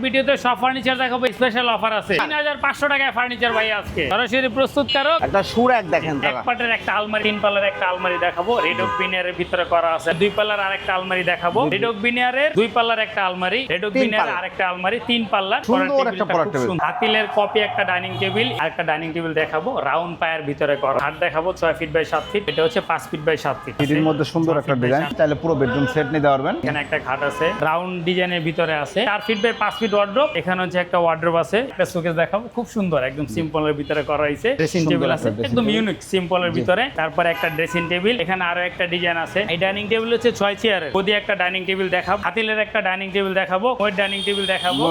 ভিডিওতে সব ফার্নিচার দেখাবো, স্পেশাল অফার আছে 3500 টাকায় ফার্নিচার ভাই আজকে সরাসরি প্রস্তুতকারক। একটা সুরাক দেখেন এক পাটের একটা আলমারি, তিন পাল্লার একটা আলমারি দেখাবো, রেড ওক বিনিয়ারের ভিতরে করা আছে। দুই পাল্লার আরেকটা আলমারি দেখাবো, রেড ওক বিনিয়ারের দুই পাল্লার একটা আলমারি, রেড ওক বিনিয়ারের আরেকটা আলমারি, তিন পাল্লার সুন্দর একটা পড়ার টেবিল। হাতিলের কপি একটা ডাইনিং টেবিল, আরেকটা ডাইনিং টেবিল দেখাবো রাউন্ড পায়ের ভিতরে করা। হাত দেখাবো 6 ফিট বাই 7 ফিট, এটা হচ্ছে 5 ফিট বাই 7 ফিট। এর মধ্যে সুন্দর একটা ডিজাইন, চাইলে পুরো বেডরুম সেট নিতে পারবেন। এখানে একটা খাট আছে রাউন্ড ডিজাইনের ভিতরে আছে, 4 ফিট বাই 5 ফিট ওয়ার্ড্রোব। এখানে হচ্ছে একটা ওয়ার্ড্রোব আছে, একটা শোকেস দেখাবো, খুব সুন্দর একদম সিম্পলের ভিতরে করা হয়েছে। ড্রেসিং টেবিল আছে একদম ইউনিক সিম্পলের ভিতরে, তারপরে একটা ড্রেসিং টেবিল, এখানে আরো একটা ডিজাইন আছে। এই ডাইনিং টেবিল হচ্ছে 6 চেয়ারের, ওদি একটা ডাইনিং টেবিল দেখাবো, হাতিলের একটা ডাইনিং টেবিল দেখাবো, ওই ডাইনিং টেবিল দেখাবো।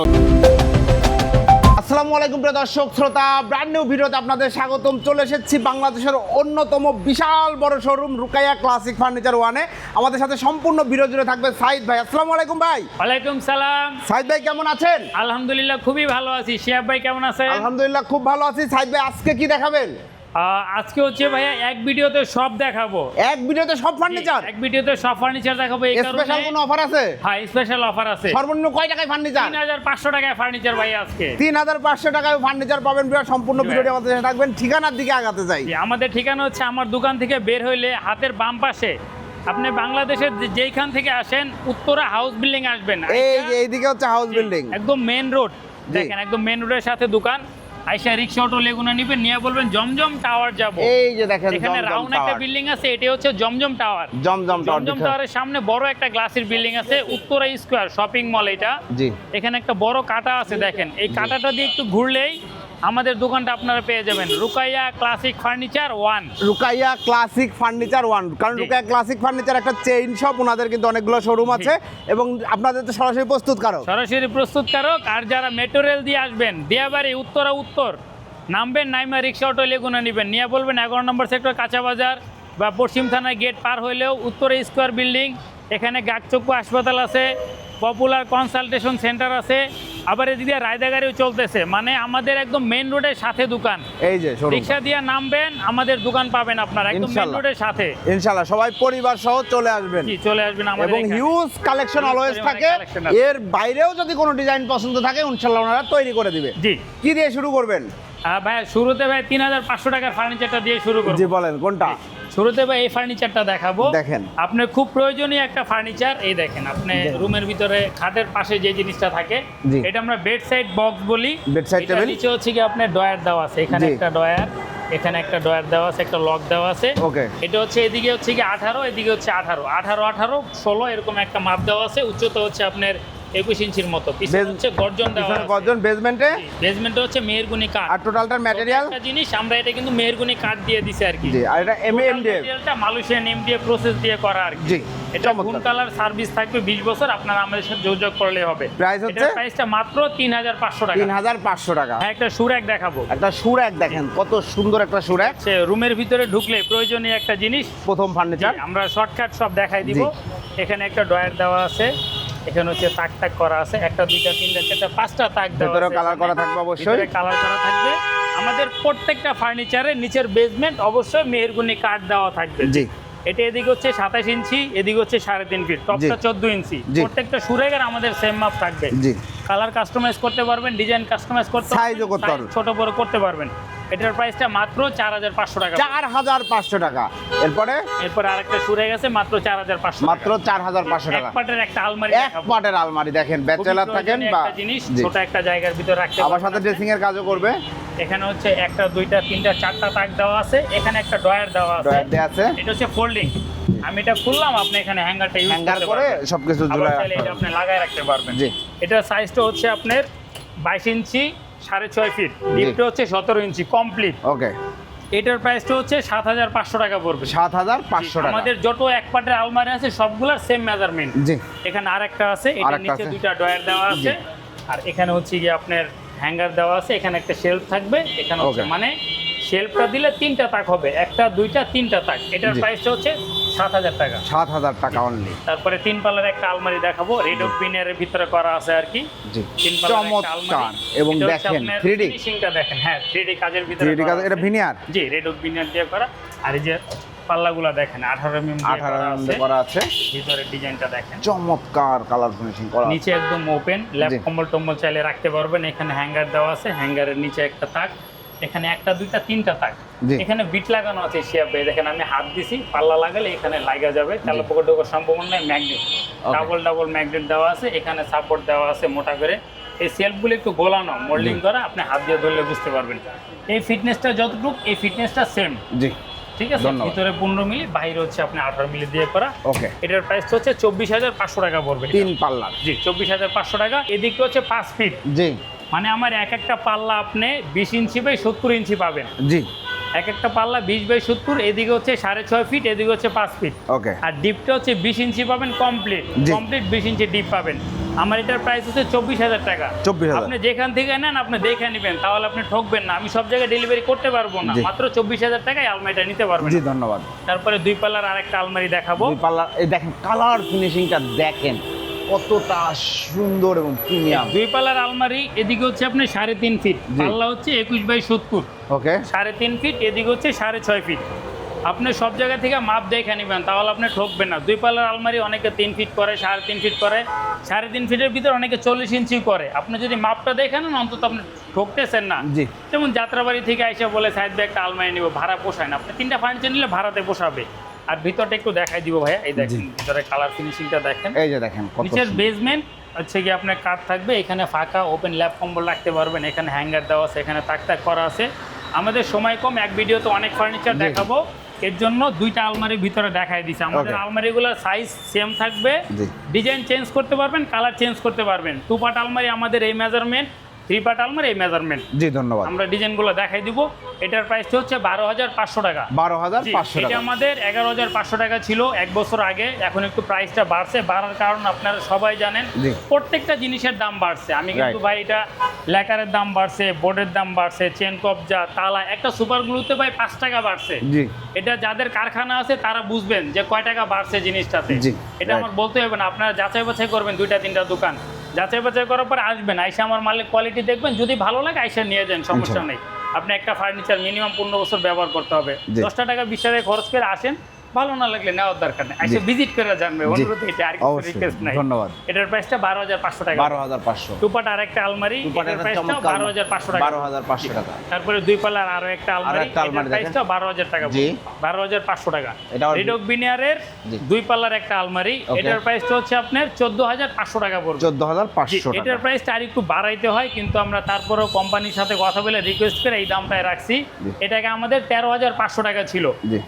আসসালামু আলাইকুম প্রিয় দর্শক শ্রোতা, ব্র্যান্ড নিউ ভিডিওতে আপনাদের স্বাগতম। চলে এসেছি বাংলাদেশের অন্যতম বিশাল বড় শোরুম রুকাইয়া ক্লাসিক ফার্নিচার ওয়ানে। আমাদের সাথে সম্পূর্ণ ভিডিও জুড়ে থাকবে সাইদ ভাই। আসসালামু আলাইকুম ভাই। ওয়ালাইকুম সালাম। সাইদ ভাই কেমন আছেন? আলহামদুলিল্লাহ খুবই ভালো আছি। শিহাব ভাই কেমন আছেন? আলহামদুলিল্লাহ খুব ভালো আছি। সাইদ ভাই আজকে কি দেখাবেন? আজকে হচ্ছে ভাইয়া এক ভিডিওতে সব দেখাবো। এক ভিডিওতে সব ফার্নিচার? এক ভিডিওতে সব ফার্নিচার দেখাবো। এই কারণে স্পেশাল কোনো অফার আছে? হ্যাঁ, স্পেশাল অফার আছে। সর্বনিম্ন কয় টাকায় ফার্নিচার? 3500 টাকায় ফার্নিচার ভাই আজকে 3500 টাকায় ফার্নিচার পাবেন। সম্পূর্ণ ভিডিওটি আমাদের সাথে থাকবেন। ঠিকানার দিকে আগাতে চাই। আমাদের ঠিকানা হচ্ছে আমার দোকান থেকে বের হইলে হাতের বাম পাশে, আপনি বাংলাদেশের যেইখান থেকে আসেন উত্তরা হাউস বিল্ডিং আসবেন। এই যে এইদিকে হচ্ছে হাউস বিল্ডিং, একদম মেন রোড দেখেন, একদম মেন রোডের সাথে দোকান। আইসা রিক্সা অটো লেগুনা নিবেন, নিয়ে বলবেন জমজম টাওয়ার যাব। এই যে দেখেন এখানে রাউন্ড একটা বিল্ডিং আছে, এটা হচ্ছে জমজম টাওয়ার। জমজম টাওয়ারের সামনে বড় একটা গ্লাসের বিল্ডিং আছে, উত্তরা স্কয়ার শপিং মল এটা। জি, এখানে একটা বড় কাটা আছে দেখেন, এই কাটাটা দিয়ে একটু ঘুরলেই আমাদের দোকানটা আপনারা পেয়ে যাবেন, Rukaiya classic furniture one. Rukaiya classic furniture one, কারণ রুকাইয়া ক্লাসিক ফার্নিচার একটা চেইন শপ, ওনাদের কিন্তু অনেকগুলো শোরুম আছে এবং আপনাদের তো সরাসরি প্রস্তুতকারক। সরাসরি প্রস্তুতকারক। আর যারা মেট্রো রেল দিয়ে আসবেন, দিয়াবাড়ি উত্তরা উত্তর নামবেন, নাইমা রিক্সা অটো লেগুনা নেবেন, নিয়ে বলবেন 11 নম্বর সেক্টর কাঁচা বাজার বা পশ্চিম থানায় গেট পার হইলেও উত্তরা স্কয়ার বিল্ডিং। এখানে গাকচক্ষু হাসপাতাল আছে, পপুলার কনসালটেশন সেন্টার আছে, আবার এদিকে রায়দাগাড়িও চলতেছে। মানে আমাদের একদম মেন রোডের সাথে দোকান। এই যে রিক্সা দিয়ে নামবেন, আমাদের দোকান পাবেন আপনারা একদম মেন রোডের সাথে। ইনশাআল্লাহ সবাই পরিবার সহ চলে আসবেন। জি, চলে আসবেন আমাদের এবং হিউজ কালেকশন অলওয়েজ থাকে। এর বাইরেও যদি কোনো ডিজাইন পছন্দ থাকে ইনশাআল্লাহ ওনারা তৈরি করে দিবে। জি, কি দিয়ে শুরু করবেন? ভাই শুরুতে ভাই 3500 টাকার ফার্নিচারটা দিয়ে শুরু করব। জি বলেন কোনটা? শুরুতে ভাই এই ফার্নিচারটা দেখাবো। দেখেন আপনার খুব প্রয়োজনীয় একটা ফার্নিচার। এই দেখেন, আপনি রুমের ভিতরে খাটের পাশে যে জিনিসটা থাকে, এটা আমরা বেড সাইড বক্স বলি। Bed side table. নিচে হচ্ছে কি আপনার ডয়ার দেওয়া আছে, এখানে একটা ডয়ার, এখানে একটা ডয়ার দেওয়া আছে, একটা লক দেওয়া আছে। ওকে, এটা হচ্ছে এদিকে হচ্ছে কি 18, এদিকে হচ্ছে 18, 16 এরকম একটা মাপ দেওয়া আছে। উচ্চতা হচ্ছে আপনার 21 ইঞ্চির মতো। পিছনে হচ্ছে গর্জন দেওয়া আছে। গর্জন বেসমেন্টে, বেসমেন্টে হচ্ছে মেহেরগুনি কাঠ। আর টোটালটার ম্যাটেরিয়াল একটা জিনিস আমরা এটা কিন্তু মেহেরগুনি কাঠ দিয়ে দিছি আর কি। জি, আর এটা এমডিএফ, ম্যাটেরিয়ালটা মালয়েশিয়ান এমডিএফ প্রসেস দিয়ে করা আর কি। জি, এটা গুণ কালার সার্ভিস থাকবে 20 বছর। আপনারা আমাদের সাথে যোগাযোগ করলে হবে। প্রাইস হচ্ছে, প্রাইসটা মাত্র 3500 টাকা। 3500 টাকা। হ্যাঁ, একটা সুরাক দেখাবো। একটা সুরাক দেখেন, কত সুন্দর একটা সুরাক। সে রুমের ভিতরে ঢুকলে প্রয়োজনীয় একটা জিনিস, প্রথম ফার্নিচার আমরা শর্টকাট সব দেখাই দিব। এখানে একটা ডয়ার দেওয়া আছে, এখানে হচ্ছে তাক তাক করা আছে, একটা দুইটা তিনটা চারটা পাঁচটা তাক দেওয়া আছে। ভিতরে কালার করা থাকবে অবশ্যই, কালার করা থাকবে। আমাদের প্রত্যেকটা ফার্নিচারের নিচের বেসমেন্ট অবশ্যই মেহেরগুনি কাঠ দেওয়া থাকবে। জি, এটা এদিকে হচ্ছে 27 ইঞ্চি, এদিকে হচ্ছে 3.5 ফিট, টপটা 14 ইঞ্চি। প্রত্যেকটা সুরেগার আমাদের সেম মাপ থাকবে। জি, কালার কাস্টমাইজ করতে পারবেন, ডিজাইন কাস্টমাইজ করতে পারবেন, সাইজও করতে পারবেন, ছোট বড় করতে পারবেন। এটার প্রাইসটা মাত্র 4500 টাকা। 4500 টাকা। এরপর আরেকটা সুরেগ আছে মাত্র 4500 টাকা। মাত্র 4500 টাকা। এক পাটের একটা আলমারি এক পাটের আলমারি দেখেন, ব্যাচেলর থাকেন বা জিনিস ছোট একটা জায়গার ভিতর রাখতে আবার সাথে ড্রেসিং এর কাজও করবে। এখানে হচ্ছে একটা দুইটা তিনটা চারটা তাক দেওয়া আছে, এখানে একটা ডয়ার দেওয়া আছে। ডয়ার দেওয়া আছে, এটা হচ্ছে ফোল্ডিং। আমি এটা খুললাম, আপনি এখানে হ্যাঙ্গারটা ইউজ হ্যাঙ্গার করে সবকিছু ঝুলায় রাখতে এটা আপনি লাগায় রাখতে পারবেন। জি, এটার সাইজটা হচ্ছে আপনার 22 ইঞ্চি 6.5 ফিট, ডিপটা হচ্ছে 17 ইঞ্চি কমপ্লিট। ওকে, এটার প্রাইসটা হচ্ছে 7500 টাকা পড়বে। 7500 টাকা। আমাদের যত এক পাটের আলমারি আছে সবগুলোর সেম মেজারমেন্ট। জি, এখানে আরেকটা আছে, এটার নিচে দুইটা ডয়ার দেওয়া আছে, আর এখানে হচ্ছে কি আপনার হ্যাঙ্গার দেওয়া আছে। এখানে একটা শেলফ থাকবে, এখানে হচ্ছে মানে শেলফটা দিলে 3টা তাক হবে, একটা দুইটা তিনটা তাক। এটার প্রাইসটা হচ্ছে 7000 টাকা। 7000 টাকা অনলি। তারপরে 3 পাল্লার একটা আলমারি দেখাবো, রেড ওক বিনিয়ারের ভিতরে করা আছে আর কি। জি, 3 পাল্লার একটা চমৎকার। আলমারি। এবং দেখেন 3D ফিনিশিংটা দেখেন, হ্যাঁ 3D কাজের ভিতরে 3D কাজ, এটা ভিনিয়ার। জি, রেড ওক বিনিয়ার দিয়ে করা। আর এই যে পাল্লাগুলো দেখেন 18 mm 18 করা আছে, ভিতরে ডিজাইনটা দেখেন চমৎকার কালার ফিনিশিং করা। নিচে একদম ওপেন, ল্যাপ কম্বল টম্বল চাইলে রাখতে পারবেন। এখানে হ্যাঙ্গার দেওয়া আছে, হ্যাঙ্গারের নিচে একটা তাক, এখানে একটা দুইটা তিনটা তাক, এখানে বিট লাগানো আছে শেপে। দেখেন আমি হাত দিছি, পাল্লা লাগালে এখানে লাগা যাবে, তাহলে পকেট ঢোকার সম্ভাবনা নেই। ম্যাগনেট ডাবল ম্যাগনেট দেওয়া আছে, এখানে সাপোর্ট দেওয়া আছে মোটা করে। এই সেলফগুলো একটু গোলানো, মোল্ডিং করা, আপনি হাত দিয়ে ধরলে বুঝতে পারবেন। এই ফিটনেসটা যতটুকু, এই ফিটনেসটা সেম। জি, ঠিক আছে। ভিতরে 15 মিলি, বাইরে হচ্ছে আপনি 18 মিলি দিয়ে করা। ওকে, এটার প্রাইস হচ্ছে 24,500 টাকা পড়বে, 3 পাল্লা। জি, 24,500 টাকা। এদিকে হচ্ছে 5 ফিট। জি, মানে আমার এক একটা পাল্লা আপনি 20 ইঞ্চি বাই 70 ইঞ্চি পাবেন। জি, এক একটা পাল্লা 20 বাই 70, এদিকে হচ্ছে 6.5 ফিট, এদিকে হচ্ছে 5 ফিট। ওকে, আর ডিপটা হচ্ছে 20 ইঞ্চি পাবেন কমপ্লিট 20 ইঞ্চি ডিপ পাবেন। আমার এটার প্রাইস হচ্ছে 24,000 টাকা। 24,000। আপনি যেখান থেকে নেন আপনি দেখে নেবেন, তাহলে আপনি ঠকবেন না। আমি সব জায়গায় ডেলিভারি করতে পারবো না, মাত্র 24,000 টাকায় আলমারিটা নিতে পারবেন। জি, ধন্যবাদ। তারপরে 2 পাল্লার আরেকটা আলমারি দেখাবো। 2 পাল্লা, এই দেখেন কালার ফিনিশিংটা দেখেন কতটা সুন্দর এবং প্রিমিয়াম। 2 পাল্লার আলমারি, এদিকে হচ্ছে আপনি 3.5 ফিট, পাল্লা হচ্ছে 21 বাই 70। ওকে, 3.5 ফিট, এদিকে হচ্ছে 6.5 ফিট। আপনি সব জায়গা থেকে মাপ দেখে নেবেন, তাহলে আপনি ঠকবেন না। 2 পাল্লার আলমারি অনেকে 3 ফিট করে, 3.5 ফিট করে, 3.5 ফিটের ভিতর অনেকে 40 ইঞ্চি করে। আপনি যদি মাপটা দেখে নেন, অন্তত আপনি ঠকতেছেন না। জি, যেমন যাত্রাবাড়ি থেকে এসে বলে সাইড ব্যাগ একটা আলমারি নিব, ভাড়া পোষায় না। আপনি 3টা ফার্নিচার নিলে ভাড়াতে পোষাবে। আর ভিতরটা একটু দেখাই দিব ভাইয়া, এই দেখেন ভিতরে কালার ফিনিশিংটা দেখেন। এই যে দেখেন কত নিচের বেসমেন্ট হচ্ছে কি আপনার কাঠ থাকবে, এখানে ফাঁকা ওপেন ল্যাপ কম্বল রাখতে পারবেন। এখানে হ্যাঙ্গার দেওয়া আছে, এখানে তাক করা আছে। আমাদের সময় কম, এক ভিডিওতে অনেক ফার্নিচার দেখাবো, এর জন্য 2টা আলমারির ভিতরে দেখাই দিছে। আমাদের আলমারিগুলোর সাইজ সেম থাকবে, ডিজাইন চেঞ্জ করতে পারবেন, কালার চেঞ্জ করতে পারবেন। 2 পার্ট আলমারি আমাদের এই মেজারমেন্ট, 3 পার্ট আলমারি এই মেজারমেন্ট। জি, ধন্যবাদ। আমরা ডিজাইনগুলো দেখাই দিব। এটার প্রাইসটা হচ্ছে 12,500 টাকা। 12,500 এটা টাকা। আমাদের 11,500 টাকা ছিল 1 বছর আগে। এখন একটু প্রাইসটা বাড়ছে, বাড়ার কারণ আপনারা সবাই জানেন, প্রত্যেকটা জিনিসের দাম বাড়ছে। আমি কিন্তু ভাই এটা লেকারের দাম বাড়ছে, বোর্ডের দাম বাড়ছে, চেন কবজা, তালা, একটা সুপার গ্লুতে ভাই 5 টাকা বাড়ছে। এটা যাদের কারখানা আছে তারা বুঝবেন যে কয় টাকা বাড়ছে জিনিসটাতে। এটা আমার বলতে হবে না, আপনারা যাচাই বাছাই করবেন 2টা 3টা দোকান, যাচাই বাছাই করার পর আসবেন, আইসা আমার মালের কোয়ালিটি দেখবেন, যদি ভালো লাগে আইসা নিয়ে যান, সমস্যা নেই। আপনি একটা ফার্নিচার মিনিমাম 15 বছর ব্যবহার করতে হবে। 10 টাকা 20 টাকা খরচ করে আসেন, ভালো না লাগলে নেওয়ার দরকার নেই, এসে ভিজিট করে জানবে। অনুরোধ, এটা আর কিছু রিকোয়েস্ট নাই। ধন্যবাদ। এটার প্রাইসটা 12,500 টাকা। 12,500। 2 পার্ট আরেকটা আলমারি, এটার প্রাইসটা 12,500 টাকা। 12,500 টাকা। তারপরে 2 পাল্লার আরো একটা আলমারি, এটার প্রাইসটা 12,000 টাকা। জি, 12,500 টাকা। এটা রিডক বিনিয়ারের 2 পাল্লার একটা আলমারি, এটার প্রাইসটা হচ্ছে আপনার 14,500 টাকা পড়বে। 14,500 টাকা। এটার প্রাইসটা আর একটু বাড়াইতে হয়, কিন্তু আমরা তারপরেও কোম্পানির সাথে কথা বলে রিকোয়েস্ট করে এই দামটায় রাখছি। এটাকে আমাদের 13,500 টাকা ছিল,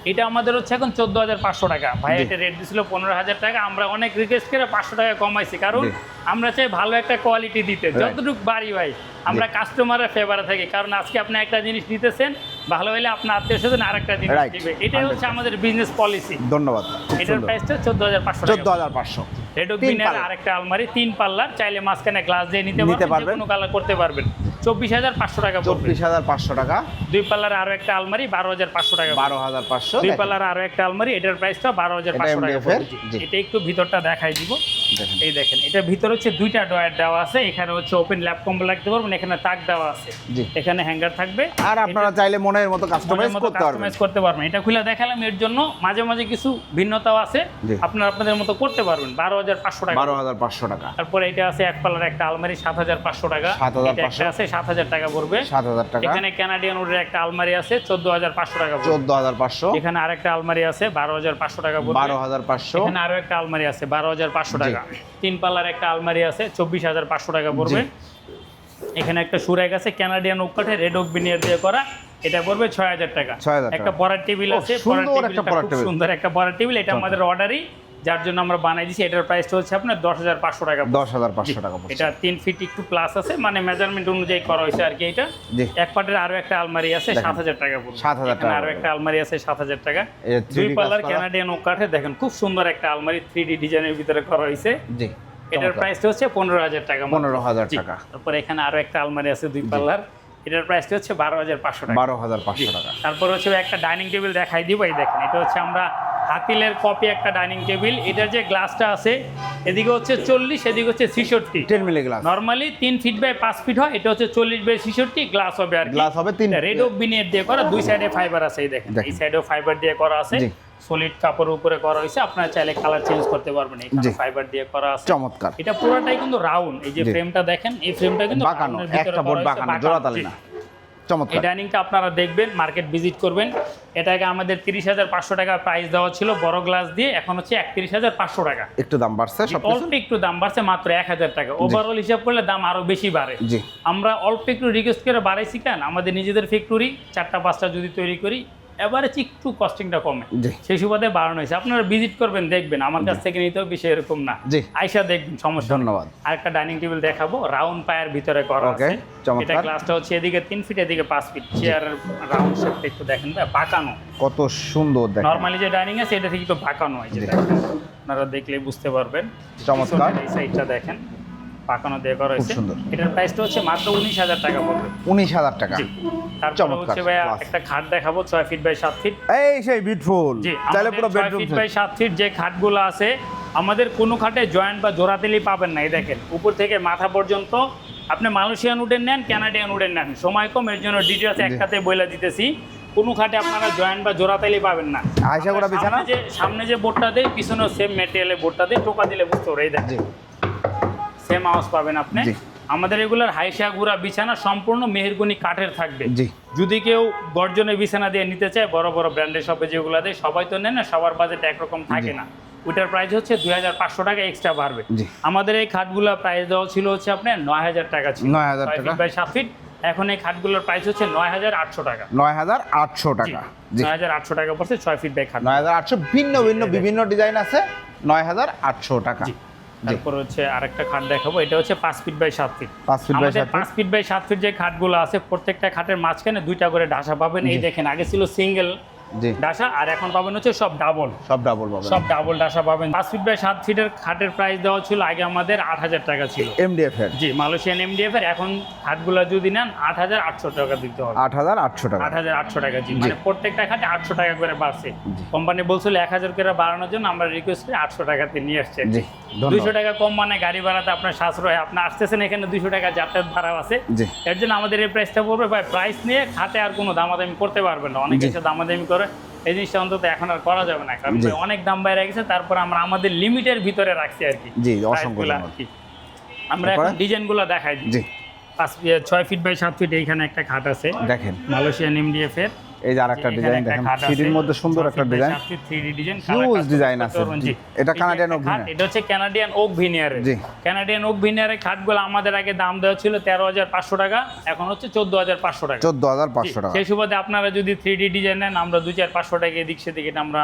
এটা আমাদের হচ্ছে এখন 14,500 টাকা। ভাই এটা রেট দিছিল 15,000 টাকা, আমরা অনেক রিকোয়েস্ট করে 500 টাকা কমাইছি, কারণ আমরা চাই ভালো একটা কোয়ালিটি দিতে। যতটুকু বাড়ি ভাই, আমরা কাস্টমারের ফেভারে থাকি, কারণ আজকে আপনি একটা জিনিস নিতেছেন, ভালো হলে আপনার আত্মীয়স্বজন আরেকটা জিনিস দিবে। এটাই হচ্ছে আমাদের বিজনেস পলিসি। ধন্যবাদ। এটার প্রাইসটা 14,500 টাকা। 14,500। রেডক বিনিয়ারের আরেকটা আলমারি 3 পাল্লার, চাইলে মাঝখানে গ্লাস দিয়ে নিতে পারবেন, কোনো কালার করতে পারবেন। 24,500 টাকা পড়বে। 24,500 টাকা। 2 পাল্লার আরো একটা আলমারি 12,500 টাকা। 12,500। 2 পাল্লার আরো একটা আলমারি, এটার প্রাইসটা 12,500 টাকা পড়বে। এটা একটু ভিতরটা দেখাই দিব। এই দেখেন, এটার ভিতর হচ্ছে 2টা ডয়ার দেওয়া আছে, এখানে হচ্ছে ওপেন ল্যাপ কম্বল রাখতে পারবেন, এখানে তাক দেওয়া আছে, এখানে হ্যাঙ্গার থাকবে। আর আপনারা চাইলে মনের মতো কাস্টমাইজ করতে পারবেন। এটা খুলে দেখালাম, এর জন্য মাঝে মাঝে কিছু ভিন্নতাও আছে, আপনারা আপনাদের মতো করতে পারবেন। 12,500 টাকা। 12,500 টাকা। তারপরে এটা আছে 1 পাল্লার একটা আলমারি 7,500 টাকা। 7,500 আছে 7,000 টাকা পড়বে। 7,000 টাকা। এখানে কানাডিয়ান উডের একটা আলমারি আছে 14,500 টাকা পড়বে। 14,500। এখানে আরেকটা আলমারি আছে 12,500 টাকা পড়বে। 12,500। এখানে আরো একটা আলমারি আছে 12,500 টাকা। 3 পাল্লার একটা আলমারি আছে 24,500 টাকা পড়বে। এখানে একটা সুরাক আছে কানাডিয়ান ওক কাঠে রেড ওক বিনিয়ার দিয়ে করা, এটা পড়বে 6,000 টাকা। একটা পড়ার টেবিল আছে, সুন্দর একটা পড়ার টেবিল, এটা আমাদের অর্ডারই, যার জন্য আমরা বানাই দিছি। এটার প্রাইসটা হচ্ছে আপনার 10,500 টাকা। 10,500 টাকা। এটা 3 ফিট একটু প্লাস আছে, মানে মেজারমেন্ট অনুযায়ী করা হয়েছে আর কি। এটা 1 পাটের আরো একটা আলমারি আছে 7,000 টাকা পড়বে। 7,000 টাকা। আরো একটা আলমারি আছে 7,000 টাকা। 2 পাল্লার কানাডিয়ান ওক কাঠে, দেখেন খুব সুন্দর একটা আলমারি 3D ডিজাইনের ভিতরে করা হয়েছে। জি, এটার প্রাইসটা হচ্ছে 15,000 টাকা। 15,000 টাকা। তারপর এখানে আরো একটা আলমারি আছে 2 পাল্লার, এটার প্রাইসটা হচ্ছে 12,500 টাকা। 12,500 টাকা। তারপর হচ্ছে একটা ডাইনিং টেবিল দেখাই দিব। এই দেখেন, এটা হচ্ছে আমরা হাতিলের কপি একটা ডাইনিং টেবিল। এটার যে গ্লাসটা আছে, এদিকে হচ্ছে 40, এদিকে হচ্ছে 66। 10 milli glass. Normally 3 feet by 5 feet হয়, এটা হচ্ছে 40 বাই 66 গ্লাস হবে আর গ্লাস হবে 3। রেড ওক বিনিয়ার দিয়ে করা, 2 সাইডে ফাইবার আছে। এই দেখেন, এই সাইডেও ফাইবার দিয়ে করা আছে। সলিড কাপড়ের উপরে করা হয়েছে, আপনারা চাইলে কালার চেঞ্জ করতে পারবেন। এখানে জি। ফাইবার দিয়ে করা আছে, চমৎকার। এটা পুরোটাই কিন্তু রাউন্ড। এই যে জি। ফ্রেমটা দেখেন, এই ফ্রেমটা কিন্তু বাঁকানো, রাউন্ডের ভিতরে একটা বোর্ড করা হয়েছে, বাঁকানো, জোড়া তালি জি। না। এই চমৎকার। ডাইনিংটা আপনারা দেখবেন, মার্কেট ভিজিট করবেন। এটাকে আমাদের 30,500 টাকা প্রাইস দেওয়া ছিল বড় গ্লাস দিয়ে, এখন হচ্ছে 31,500 টাকা। একটু দাম বাড়ছে সবকিছু। অল্প একটু দাম বাড়ছে, মাত্র 1000 টাকা। ওভারঅল হিসাব করলে দাম আরো বেশি বাড়ে। জি। আমরা অল্প একটু রিকোয়েস্ট করে বাড়াইছি কেন, আমাদের নিজেদের ফ্যাক্টরি 4টা-5টা যদি তৈরি করি এবারে একটু কস্টিংটা কমে, জি। সেই সুবাদে বাড়ানো হয়েছে। আপনারা ভিজিট করবেন, দেখবেন। আমার কাছ থেকে নিতেও বিষয় এরকম না, জি। আইসা দেখবেন, সমস্যা নেই। ধন্যবাদ। আরেকটা ডাইনিং টেবিল দেখাবো, রাউন্ড পায়ের ভিতরে করা ওকে, আছে। চমৎকার। এটা গ্লাসটা হচ্ছে এদিকে 3 ফিট, এদিকে 5 ফিট। চেয়ারের রাউন্ড শেপটা একটু দেখেন ভাই, বাঁকানো। কত সুন্দর দেখেন। নরমালি যে ডাইনিং আছে এটা থেকে একটু বাঁকানো হয়, যে জি। দেখেন, আপনারা দেখলেই বুঝতে পারবেন। চমৎকার। পিছনের এই সাইডটা দেখেন, বাঁকানো দিয়ে করা হয়েছে। সুন্দর। এটার প্রাইসটা হচ্ছে মাত্র 19,000 টাকা পড়বে। 19,000 টাকা। জি। তারপর চমৎকার, হচ্ছে ভাইয়া ক্লাস। একটা খাট দেখাবো 6 ফিট বাই 7 ফিট। এই সেই বিউটিফুল। জি, চাইলে আমাদের পুরো 6 বেডরুম ফিট বাই 7 ফিট যে খাটগুলো আছে, আমাদের কোনো খাটে জয়েন্ট বা জোড়াতেলি পাবেন না। এই দেখেন, উপর থেকে মাথা পর্যন্ত আপনি মালয়েশিয়ান উডেন নেন, কানাডিয়ান উডেন নেন, সময় কম, এর জন্য ডিটেলস একটাতে বইলা দিতেছি। কোনো খাটে আপনারা জয়েন্ট বা জোড়াতালি পাবেন না। আয়শা করা বিছানা? সামনে যে বোর্ডটা দেয়, পিছনে সেম ম্যাটেরিয়ালের বোর্ডটা দেয়, টোকা দিলে বুঝতে পারবে। এই দেখেন, জি। সেম আওয়াজ পাবেন আপনি। জি। আমাদের এগুলার হাইসা গুড়া বিছানা সম্পূর্ণ মেহেরগনি কাঠের থাকবে। জি। যদি কেউ গর্জনের বিছানা দিয়ে নিতে চায়, বড় বড় ব্র্যান্ডের শপে যেগুলো দেয়, সবাই তো নেয় না, সবার বাজেট একরকম থাকে না। ওইটার প্রাইস হচ্ছে 2,500 টাকা এক্সট্রা বাড়বে। জি। আমাদের এই খাটগুলোর প্রাইস দেওয়া ছিল হচ্ছে আপনার 9,000 টাকা ছিল। 9,000 6 টাকা। Feet by 7 feet. এখন এই খাটগুলোর প্রাইস হচ্ছে 9,800 টাকা। 9,800 টাকা। জি। 9,800 টাকা পড়ছে 6 ফিট বাই খাট। 9,800। ভিন্ন ভিন্ন বিভিন্ন ডিজাইন আছে। 9,800 টাকা। জি। তারপর হচ্ছে আরেকটা খাট দেখাবো, এটা হচ্ছে 5 feet by 7 feet. 5 feet by 7 feet. 5 feet by 7 feet যে খাটগুলো আছে, প্রত্যেকটা খাটের মাঝখানে 2টা করে ডাসা পাবেন। এই দেখেন, আগে ছিল সিঙ্গেল জি। ডাসা, আর এখন পাবেন হচ্ছে সব ডাবল। সব ডাবল পাবেন। সব ডাবল ডাসা পাবেন। 5 ফিট বাই 7 ফিটের খাটের প্রাইস দেওয়া ছিল আগে আমাদের 8,000 টাকা ছিল। এমডিএফ এর। জি, মালয়েশিয়ান এমডিএফ এর। এখন খাটগুলো যদি নেন 8,800 টাকা দিতে হবে। 8,800 টাকা। 8,800 টাকা। জি, মানে প্রত্যেকটা খাটে 800 টাকা করে বাড়ছে। কোম্পানি বলছিল 1,000 করে বাড়ানোর জন্য, আমরা রিকোয়েস্ট করে 800 টাকাতে নিয়ে আসছে। জি, 200 ধন্যবাদ। টাকা কম মানে গাড়ি ভাড়াতে আপনার সাশ্রয়। আপনি আসতেছেন এখানে 200 টাকা যাতায়াত ভাড়া আছে, জি। এর জন্য আমাদের এই প্রাইসটা পড়বে। ভাই, প্রাইস নিয়ে খাটে আর কোনো দামাদামি করতে পারবেন না। অনেকে জি। এসে দামাদামি করে, এই জিনিসটা অন্তত এখন আর করা যাবে না, কারণ জি। ভাই অনেক দাম বাইরে গেছে। তারপর আমরা আমাদের লিমিটের ভিতরে রাখছি আর কি। জি, অসংখ্য প্রাইসগুলো আর ধন্যবাদ। কি। আমরা এখন তারপরে? ডিজাইনগুলো দেখাই দিই। জি। 6 ফিট বাই 7 ফিট এইখানে একটা খাট আছে, দেখেন, মালয়েশিয়ান এমডিএফ এর। এই যে আরেকটা ডিজাইন দেখেন, 3D মধ্যে সুন্দর একটা design. 3D design, huge design আছে। জি। এটা এই যে কানাডিয়ান একটা ওক খাট, ভিনিয়ার। এটা হচ্ছে কানাডিয়ান ওক ভিনিয়ারের। জি। কানাডিয়ান ওক ভিনিয়ারের খাটগুলো আমাদের আগে দাম দেওয়া ছিল 13,500 টাকা, এখন হচ্ছে 14,500 টাকা। 14,500 টাকা। সেই সুবাদে আপনারা যদি 3D ডিজাইন নেন, আমরা 2-4-500 টাকা এদিক সেদিক এটা আমরা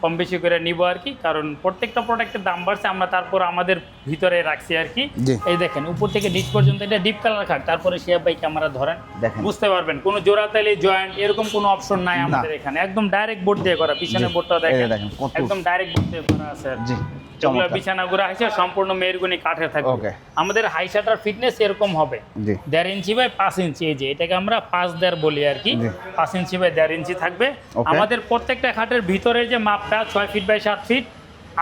কম বেশি করে নিব আর কি, কারণ প্রত্যেকটা প্রোডাক্টের দাম বাড়ছে। আমরা তারপর আমাদের ভিতরে রাখছি আর কি। জি। এই দেখেন, উপর থেকে নিচ পর্যন্ত এটা ডিপ কালার খাট। তারপরে শিয়া ভাই ক্যামেরা ধরেন, দেখেন। বুঝতে পারবেন কোনো জোড়াতালি জয়েন্ট এরকম কোনো অপশন নাই আমাদের এখানে। একদম ডাইরেক্ট বোর্ড দিয়ে করা, পিছনে জি। বোর্ডটা এই যে দেখেন, দেখেন, কত একদম ডাইরেক্ট বোর্ড দিয়ে করা আছে আর কি। জি, এগুলো চমৎকার। বিছানাগুলো আছে সম্পূর্ণ মেহরগনি কাঠের থাকবে। ওকে। আমাদের হাই শাটার ফিটনেস এরকম হবে, জি। 1.5 ইঞ্চি বাই 5 ইঞ্চি। এই যে এটাকে আমরা 5.5 বলি আর কি। জি। 5 ইঞ্চি বাই 1.5 ইঞ্চি থাকবে। ওকে। আমাদের প্রত্যেকটা খাটের ভিতরের যে মাপটা 6 ফিট বাই 7 ফিট,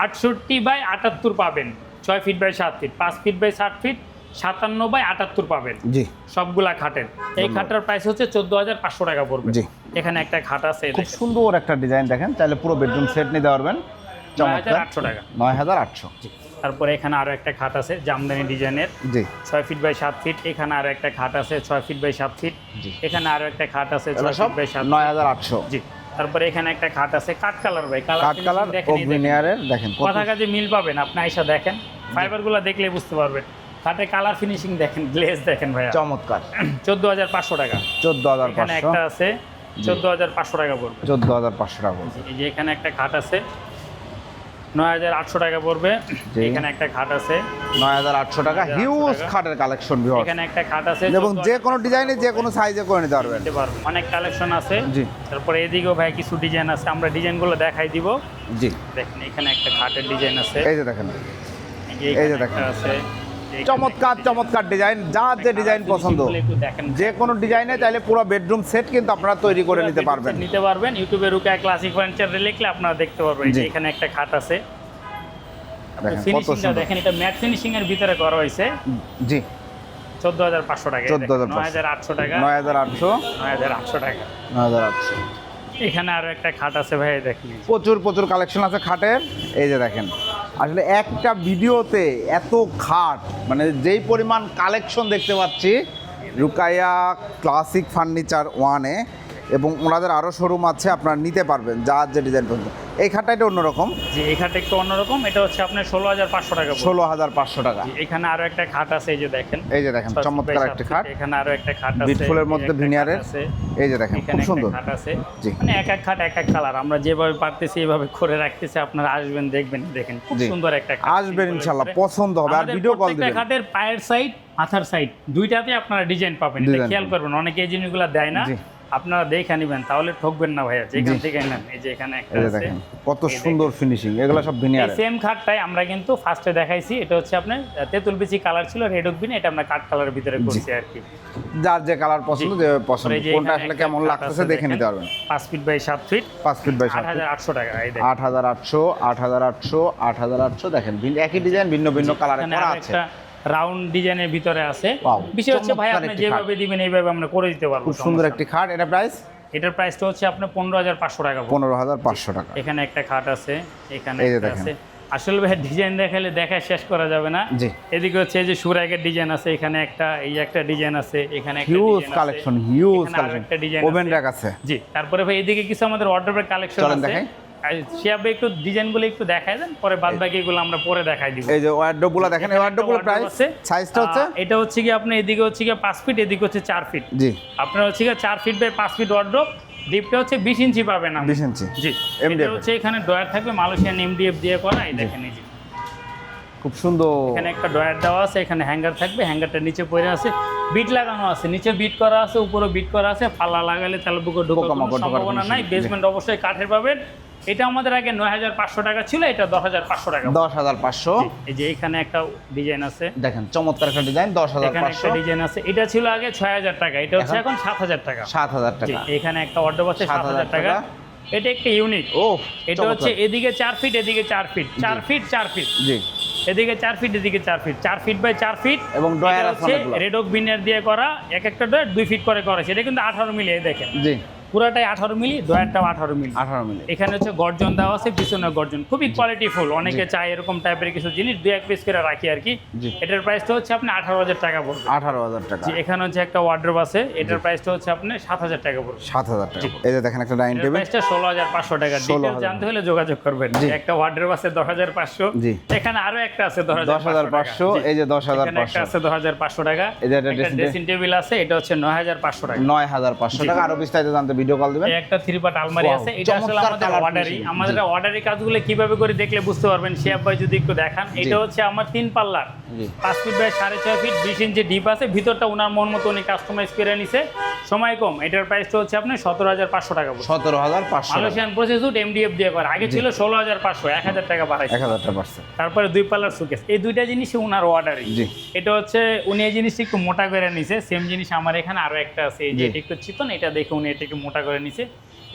68 বাই 78 পাবেন। 6 feet by 7 feet, 5 feet by 7 feet, 57 by 78 পাবেন জি। সবগুলা খাটের। এই খাটটার প্রাইস হচ্ছে 14,500 টাকা পড়বে। জি। এখানে একটা খাট আছে, খুব সুন্দর একটা ডিজাইন দেখেন, চাইলে পুরো বেডরুম সেট নিতে পারবেন। চমৎকার। 9,800 টাকা। 9,800। তারপরে এখানে আরো একটা খাট আছে জামদানি ডিজাইনের, জি। 6 ফিট বাই 7 ফিট। এখানে আরো একটা খাট আছে 6 ফিট বাই 7 ফিট। জি। এখানে আরো একটা খাট আছে 6 এগুলো সব ফিট বাই 7 9,800। জি। তারপরে এখানে একটা খাট আছে কাঠ কালার ভাই, কাঠ কালার ওক ভিনিয়ারের দেখেন, কত কথা কাজে মিল পাবেন। আপনি আইসা দেখেন, ফাইবারগুলো দেখলে বুঝতে পারবেন। খাটে কালার ফিনিশিং দেখেন, গ্লেজ দেখেন ভাইয়া। চমৎকার। 14,500 টাকা। এখানে 14,500। একটা আছে 14,500 টাকা পড়বে। 14,500 টাকা পড়বে। এই যে এখানে একটা খাট আছে 9,800 টাকা পড়বে। জি। এখানে একটা খাট আছে 9,800 টাকা। 9,800 হিউজ টাকা। খাটের কালেকশন ভিউয়ার্স, এখানে একটা খাট আছে এবং যে কোনো ডিজাইনে যে কোনো সাইজে করে নিতে পারবেন। নিতে পারবেন। অনেক কালেকশন আছে। জি। তারপরে এদিকেও ভাই কিছু ডিজাইন আছে, আমরা ডিজাইনগুলো দেখাই দিব। জি। দেখেন এখানে একটা খাটের ডিজাইন আছে, এই যে দেখেন, এই এই যে যে দেখেন। দেখেন আছে। এখানে চমৎকার চমৎকার ডিজাইন, যার যে ডিজাইন পছন্দ, একটু দেখেন, যে কোনো ডিজাইনে চাইলে পুরো বেডরুম সেট কিন্তু আপনারা তৈরি করে নিতে পারবেন। নিতে পারবেন। ইউটিউবে রুকায়া ক্লাসিক ফার্নিচার লিখলে আপনারা দেখতে পারবেন। এই যে জি। এখানে একটা খাট আছে, দেখেন কত ফিনিশিংটা সুন্দর। দেখেন, এটা ম্যাট ফিনিশিং এর ভিতরে করা হয়েছে। জি। 14,500 টাকা। 14,500 9,800 টাকা। 9,800। 9,800 টাকা। 9,800। এখানে আরো একটা খাট আছে ভাই, দেখেন প্রচুর প্রচুর কালেকশন আছে খাটের। এই যে দেখেন, আসলে একটা ভিডিওতে এত খাট, মানে যেই পরিমাণ কালেকশন দেখতে পাচ্ছি রুকাইয়া ক্লাসিক ফার্নিচার ওয়ানে, এবং ওনাদের আরও শোরুম আছে, আপনারা নিতে পারবেন যার যে ডিজাইন পর্যন্ত। এই খাটটা এটা অন্যরকম, জি এই খাটটা একটু অন্যরকম, এটা হচ্ছে আপনার 16,500 টাকা পড়বে। 16,500 টাকা। এখানে আরো একটা খাট আছে, এই যে দেখেন, এই যে দেখেন চমৎকার একটা খাট, এখানে আরো একটা খাট আছে বিটফুলের মধ্যে এই একটা ভিনিয়ারের। খাট আছে, এই যে দেখেন এখানে খুব সুন্দর একটা খাট আছে। জি। মানে এক এক খাট এক এক কালার, আমরা যেভাবে পারতেছি এইভাবে করে রাখতেছি, আপনারা আসবেন দেখবেন, দেখেন খুব জি। সুন্দর একটা খাট। আসবেন ইনশাআল্লাহ, পছন্দ হবে, আর আমাদের ভিডিও কল প্রত্যেকটা দিবেন। খাটের পায়ের সাইড মাথার সাইড দুইটাতে আপনারা ডিজাইন পাবেন, এটা ডিজাইন খেয়াল করবেন, অনেকে এই জিনিসগুলো দেয় না, জি। আপনারা দেখে নেবেন, তাহলে ঠকবেন না ভাইয়া, যেখান থেকে নেন। এই যে এখানে একটা এই যে আছে, দেখেন কত সুন্দর ফিনিশিং, এগুলো সব এই ভিনিয়ারের। সেম খাটটাই আমরা কিন্তু ফার্স্টে দেখাইছি, এটা হচ্ছে আপনার তেঁতুল বিচি কালার ছিল, রেড উকবিন, এটা আমরা কাঠ কালারের ভিতরে করছি আর কি। যার যে কালার পছন্দ, যে পছন্দ, এই যে কোনটা এখানে আসলে একটা কেমন খাট লাগতেছে আছে, দেখে নিতে দেখেন, পারবেন। 5 feet by 7 feet, 5 feet by 7 feet, 8,800 টাকা। এই দেখেন 8,800, 8,800, 8,800 দেখেন, একই ডিজাইন ভিন্ন ভিন্ন কালারে এখানে করা আরো আছে। একটা রাউন্ড ডিজাইনের ভিতরে আছে। Wow, বিষয় হচ্ছে ভাই চমৎকার আপনি একটি যেভাবে দিবেন এইভাবে আমরা করে দিতে পারবো। খুব সুন্দর একটি খাট, এটা প্রাইস এটার প্রাইসটা হচ্ছে আপনার 15,500 টাকা পড়বে। 15,500 টাকা। এখানে একটা খাট আছে, এখানে এই যে একটা দেখেন। আছে। আসলে ভাই ডিজাইন দেখালে দেখা শেষ করা যাবে না। জি। এদিকে হচ্ছে এই যে সুরাগের ডিজাইন আছে, এখানে একটা এই একটা ডিজাইন আছে, এখানে একটা হিউজ ডিজাইন কালেকশন, হিউজ এখানে আরো কালেকশন, একটা ডিজাইন ওভেন আছে। র‍্যাক আছে। জি, তারপরে ভাই এদিকে কিছু আমাদের অর্ডারের কালেকশন চলেন আছে। দেখাই। শিয়া ভাই একটু ডিজাইনগুলো একটু দেখাই দেন, পরে বাদ বাকি এগুলো আমরা পরে দেখাই দিব। এই যে ওয়ার্ডরোবগুলো দেখেন, এই ওয়ার্ডরোবগুলো একটা প্রাইস, wardrobe আছে। সাইজটা হচ্ছে এটা হচ্ছে কি আপনার এদিকে হচ্ছে কি 5 ফিট, এদিকে হচ্ছে 4 ফিট। জি, আপনার হচ্ছে কি 4 ফিট বাই 5 ফিট ওয়ার্ডরোব, ডিপটা হচ্ছে 20 ইঞ্চি পাবেন আপনি। 20 ইঞ্চি জি, MDF এটা হচ্ছে এখানে ডয়ার থাকবে মালয়েশিয়ান এমডিএফ দিয়ে করা, এই দেখেন এই যে খুব সুন্দর। এখানে একটা ডয়ার দেওয়া আছে, এখানে হ্যাঙ্গার থাকবে, হ্যাঙ্গারটা নিচে পড়ে আছে, বিট লাগানো আছে, নিচে বিট করা আছে, উপরে বিট করা আছে, পাল্লা লাগালে তাহলে বুকে ঢোকার কোনো পোকামাকড় ঢোকার সম্ভাবনা কোনো নাই। সুযোগ নেই। বেসমেন্ট অবশ্যই কাঠের পাবেন। এটা আমাদের আগে 9,500 টাকা ছিল, এটা 10,500 টাকা। 10,500 এই যে এখানে একটা ডিজাইন আছে, দেখেন চমৎকার একটা ডিজাইন, এখানে একটা 10,500। ডিজাইন আছে, এটা ছিল আগে 6,000 টাকা, এটা হচ্ছে এখন 7,000 টাকা। 7,000 জি, টাকা। এখানে একটা অর্ডার আছে 7,000 টাকা। এটা একটা ইউনিক, ও এটা হচ্ছে এদিকে 4 ফিট, এদিকে 4 ফিট, 4 ফিট 4 ফিট, জি, এদিকে 4 ফিট, এদিকে 4 ফিট, 4 ফিট বাই 4 ফিট, এবং ডয়ার আছে হচ্ছে অনেকগুলো। রেড ওক বিনার দিয়ে করা, এক একটা ডয়ার 2 ফিট করে করা, সেটা কিন্তু 18 মিলি। এই দেখেন জি, পুরাটাই 18 মিলি, ডয়ারটাও 18 মিলি। 18 মিলি। এখানে হচ্ছে গর্জন দেওয়া আছে, পিছনে গর্জন, খুবই কোয়ালিটিফুল। অনেকে চায় এরকম টাইপের কিছু জিনিস 2-1 পিস করে রাখি আর কি। জি। এটার প্রাইসটা হচ্ছে আপনি 18,000 টাকা পড়বে। 18,000 টাকা। জি, এখানে হচ্ছে একটা ওয়ার্ডরোব আছে, এটার প্রাইসটা হচ্ছে আপনি 7,000 টাকা পড়বে। 7,000 টাকা। এই যে দেখেন একটা ডাইনিং এটার টেবিল, প্রাইসটা 16,500 টাকা। 16,000 ডিটেইলস জানতে হলে যোগাযোগ করবেন। জি। একটা ওয়ার্ডরোব আছে 10,500। জি। এখানে আরো একটা আছে 10,500। 10,500, এই যে এখানে একটা 10,500, আছে 10,500 টাকা। এই যে একটা একটা dressing ড্রেসিং টেবিল আছে, এটা হচ্ছে 9,500 টাকা। 9,500 টাকা। আরো বিস্তারিত জানতে ভিডিও কল দিবেন। এই একটা 3 পার্ট আলমারি Wow, আছে, এটা আসলে চমৎকার আমাদের colour অর্ডারি। finishing। আমাদের জি। অর্ডারি কাজগুলো কিভাবে করে দেখলে বুঝতে পারবেন, শিয়াব ভাই যদি একটু দেখান। এটা হচ্ছে আমার 3 পাল্লার, জি। 5 feet by 6.5 feet, 20 inch deep আছে, ভিতরটা ওনার মন মতো উনি কাস্টমাইজ করে নিছে, সময় কম। এটার প্রাইসটা হচ্ছে আপনি 17,500 টাকা পড়বে। 17,500 টাকা। মালয়েশিয়ান প্রসেসড এমডিএফ দিয়ে করা, আগে ছিল 16,500, 1,000 টাকা বাড়াইছে। 1,000 টাকা পারছে। তারপরে 2 পাল্লার সুকেস, এই দুইটা জিনিসই ওনার অর্ডারই। জি। এটা হচ্ছে উনি এই জিনিসটা একটু মোটা করে নিছে, সেম জিনিস আমার এখানে আরো একটা আছে, এই যে জি। এটা একটু চিকন, এটা দেখে উনি এটা একটু মোটা করে নিছে।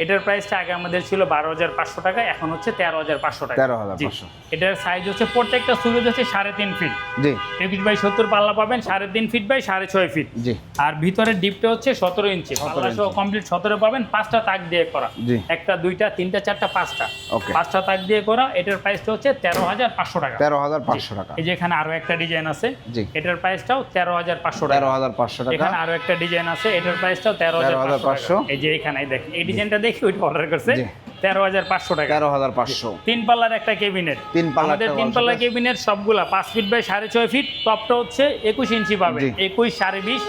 এটার প্রাইসটা আগে আমাদের ছিল 12,500 টাকা, এখন হচ্ছে 13,500 টাকা। 13,500। জি। এটার সাইজ হচ্ছে প্রত্যেকটা সুকেস হচ্ছে 3.5 ফিট, জি, 23 বাই 70 পাল্লা পাবেন, 3.5 ফিট বাই 6.5 ফিট। জি, আর ভিতরের ডিপটা হচ্ছে 17 ইঞ্চি, পাল্লা সহ কমপ্লিট 17 পাবেন, 5টা তাক দিয়ে করা, জি। 1টা 2টা 3টা 4টা 5টা, Okay. 5টা তাক দিয়ে করা। এটার প্রাইসটা হচ্ছে 13,500 টাকা। 13,500 টাকা। এই যে এখানে আরো একটা ডিজাইন আছে, জি। এটার প্রাইসটাও 13,500 টাকা। 13,500 টাকা। এখানে আরো একটা ডিজাইন আছে, এটার প্রাইসটাও 13,500 13,500 টাকা। এই যে এখানে দেখেন, এই ডিজাইনটা দেখি ওইটা অর্ডার করছে, জি। 13,500 টাকা। 13,500। 3 পাল্লার একটা ক্যাবিনেট, 3 পাল্লার আমাদের একটা 3 wall পাল্লার showcase। ক্যাবিনেট সবগুলা 5 ফিট বাই 6.5 ফিট, টপটা হচ্ছে 21 ইঞ্চি পাবেন, জি। 21 20.5,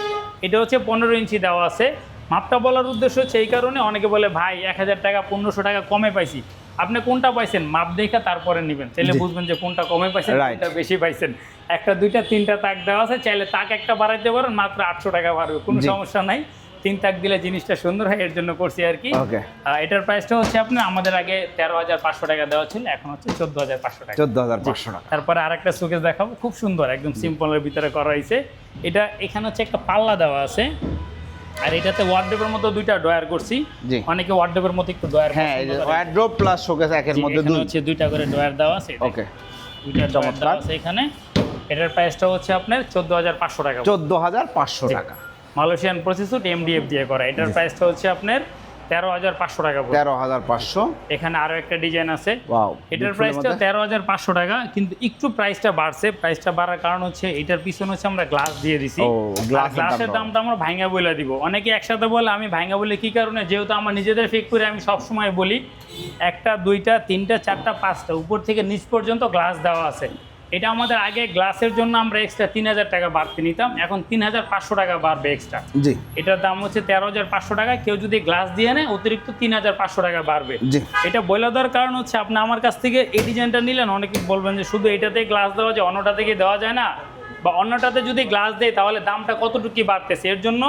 এটা হচ্ছে 15 ইঞ্চি দেওয়া আছে। মাপটা বলার উদ্দেশ্য হচ্ছে এই কারণে, অনেকে বলে ভাই 1,000 টাকা 1,500 টাকা কমে পাইছি, আপনি কোনটা পাইছেন মাপ দেখে তারপরে নেবেন, চাইলে জি। বুঝবেন যে কোনটা কমে পাইছেন, Right. কোনটা বেশি পাইছেন। একটা 2টা 3টা তাক দেওয়া আছে, চাইলে তাক একটা বাড়াইতে পারেন, মাত্র 800 টাকা বাড়বে, কোনো জি। সমস্যা নাই। 3 তাক দিলে জিনিসটা সুন্দর হয়, এর জন্য করছি আর কি। Okay. এটার প্রাইসটা হচ্ছে আপনার আমাদের আগে 13,500 টাকা দেওয়া ছিল, এখন হচ্ছে 14,500 টাকা। 14,500 টাকা। তারপরে আরেকটা সুকেস দেখাবো, খুব সুন্দর, একদম সিম্পলের ভিতরে করা হয়েছে। এটা এখানে হচ্ছে একটা পাল্লা দেওয়া আছে, আর এটাতে ওয়ার্ডরোবের মতো 2টা ডয়ার করছি। জি। অনেকে ওয়ার্ডরোবের মতো একটু ডয়ার হ্যাঁ, এই যে ওয়ার্ড্রোব প্লাস শোকেস একের মধ্যে দুই। হচ্ছে 2টা করে ডয়ার দেওয়া আছে। ওকে, 2টা ডয়ার চমৎকার। দেওয়া আছে এখানে। এটার প্রাইসটা হচ্ছে আপনার 14,500 টাকা। 14,500 টাকা। মালয়েশিয়ান প্রসেসড এমডিএফ দিয়ে করা। এটার জি। প্রাইসটা হচ্ছে আপনার 13,500 টাকা পড়বে। 13,500। এখানে আরো একটা ডিজাইন আছে, ওয়াও, এটার প্রাইসটা 13,500 টাকা, কিন্তু একটু প্রাইসটা বাড়ছে। প্রাইসটা বাড়ার কারণ হচ্ছে এটার পিছনে হচ্ছে আমরা গ্লাস দিয়ে দিছি। ও, গ্লাসের দামটা আমরা ভাঙা বলে দিব। অনেকে একসাথে বলে, আমি ভাঙা বলে কি কারণে, যেহেতু আমার নিজেদের ফ্যাক্টরি, আমি সব সময় বলি 1টা 2টা 3টা 4টা 5টা উপর থেকে নিচ পর্যন্ত গ্লাস দেওয়া আছে। এটা আমাদের আগে গ্লাসের জন্য আমরা এক্সট্রা 3,000 টাকা বাড়তি নিতাম, এখন 3,500 টাকা বাড়বে এক্সট্রা। জি, এটার দাম হচ্ছে 13,500 টাকা। কেউ যদি গ্লাস দিয়ে নেয় অতিরিক্ত 3,500 টাকা বাড়বে। জি। এটা বলে দেওয়ার কারণ হচ্ছে, আপনি আমার কাছ থেকে এই ডিজাইনটা নিলেন, অনেকে বলবেন যে শুধু এটাতে গ্লাস দেওয়া যায়, অন্যটা থেকে দেওয়া যায় না, বা অন্যটাতে যদি গ্লাস দেয় তাহলে দামটা কতটুকু বাড়তেছে। এর জন্য